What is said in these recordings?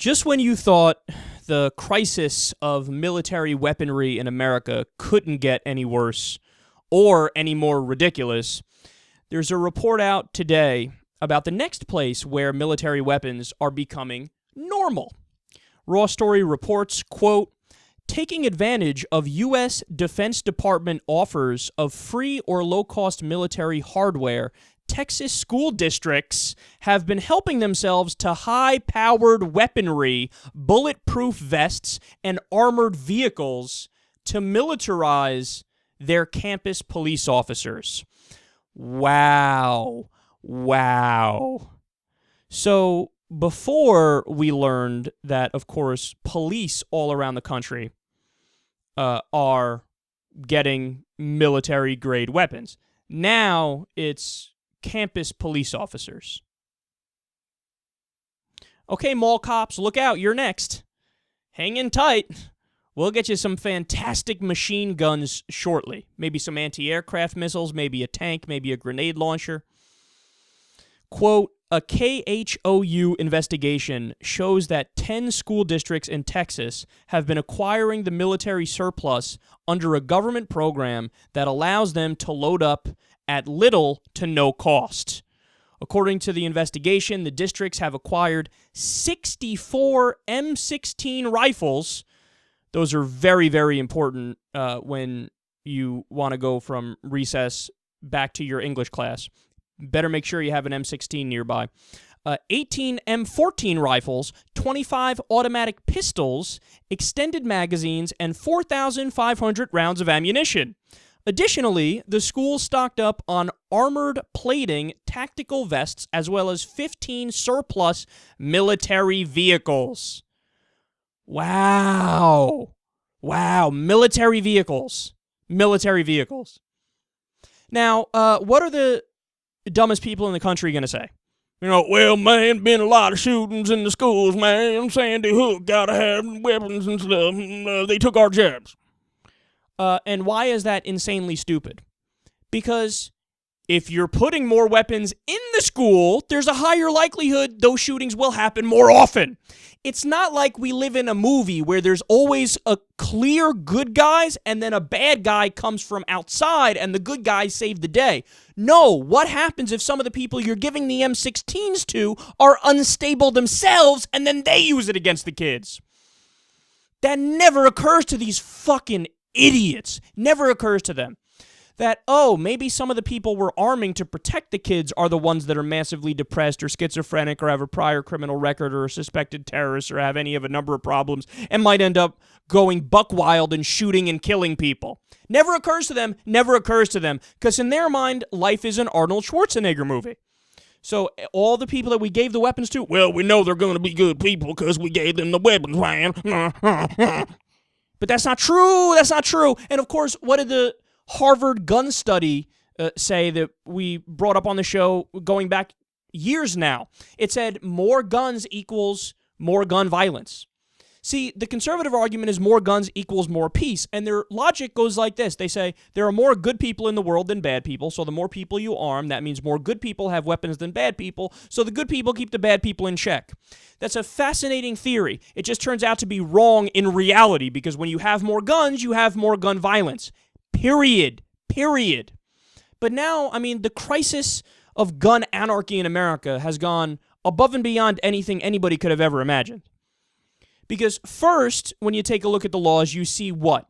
Just when you thought the crisis of military weaponry in America couldn't get any worse or any more ridiculous, there's a report out today about the next place where military weapons are becoming normal. Raw Story reports, quote, taking advantage of U.S. Defense Department offers of free or low-cost military hardware, Texas school districts have been helping themselves to high-powered weaponry, bulletproof vests, and armored vehicles to militarize their campus police officers. Wow. So before we learned that, of course, police all around the country are getting military-grade weapons. Now it's campus police officers. Okay, mall cops, look out, you're next. Hang in tight. We'll get you some fantastic machine guns shortly. Maybe some anti-aircraft missiles, maybe a tank, maybe a grenade launcher. Quote, a KHOU investigation shows that 10 school districts in Texas have been acquiring the military surplus under a government program that allows them to load up at little to no cost. According to the investigation, the districts have acquired 64 M16 rifles. Those are very, very important when you want to go from recess back to your English class. Better make sure you have an M16 nearby. 18 M14 rifles, 25 automatic pistols, extended magazines, and 4,500 rounds of ammunition. Additionally, the school stocked up on armored plating, tactical vests, as well as 15 surplus military vehicles. Wow, military vehicles. Now, what are the dumbest people in the country going to say? You know, well, man, been a lot of shootings in the schools, man. Sandy Hook gotta have weapons and stuff. They took our jobs. And why is that insanely stupid? Because if you're putting more weapons in the school, there's a higher likelihood those shootings will happen more often. It's not like we live in a movie where there's always a clear good guys and then a bad guy comes from outside and the good guys save the day. No, what happens if some of the people you're giving the M16s to are unstable themselves and then they use it against the kids? That never occurs to these fucking idiots. Never occurs to them. That, oh, maybe some of the people we're arming to protect the kids are the ones that are massively depressed or schizophrenic or have a prior criminal record or are suspected terrorists or have any of a number of problems and might end up going buck wild and shooting and killing people. Never occurs to them, because in their mind, life is an Arnold Schwarzenegger movie. So all the people that we gave the weapons to, well, we know they're going to be good people because we gave them the weapons, man. But that's not true. And of course, what did the Harvard gun study say that we brought up on the show going back years now? It said more guns equals more gun violence. See, the conservative argument is more guns equals more peace, and their logic goes like this. They say there are more good people in the world than bad people, so the more people you arm, that means more good people have weapons than bad people, so the good people keep the bad people in check. That's a fascinating theory. It just turns out to be wrong in reality, because when you have more guns, you have more gun violence. Period. But now, I mean, the crisis of gun anarchy in America has gone above and beyond anything anybody could have ever imagined. Because first, when you take a look at the laws, you see what?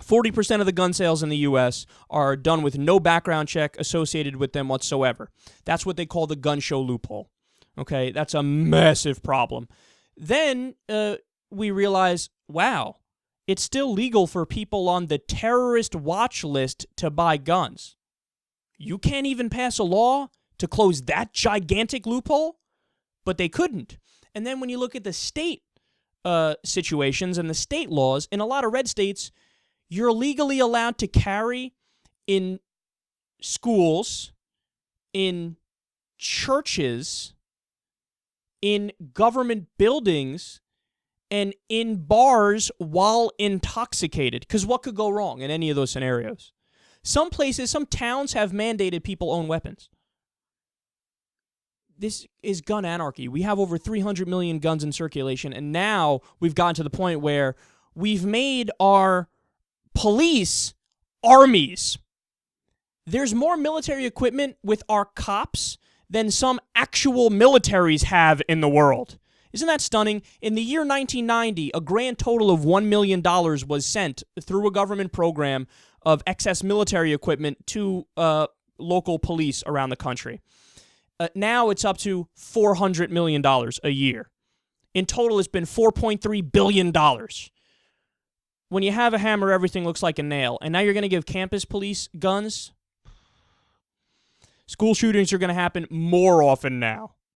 40% of the gun sales in the U.S. are done with no background check associated with them whatsoever. That's what they call the gun show loophole. Okay, that's a massive problem. Then we realize, wow, it's still legal for people on the terrorist watch list to buy guns. You can't even pass a law to close that gigantic loophole? But they couldn't. And then when you look at the state situations and the state laws, in a lot of red states, you're legally allowed to carry in schools, in churches, in government buildings, and in bars while intoxicated. Because what could go wrong in any of those scenarios? Some places, some towns have mandated people own weapons. this is gun anarchy. We have over 300 million guns in circulation, and now we've gotten to the point where we've made our police armies. There's more military equipment with our cops than some actual militaries have in the world. Isn't that stunning? In the year 1990, a grand total of $1 million was sent through a government program of excess military equipment to local police around the country. Now it's up to $400 million a year. In total, it's been $4.3 billion. When you have a hammer, everything looks like a nail. And now you're going to give campus police guns? School shootings are going to happen more often now.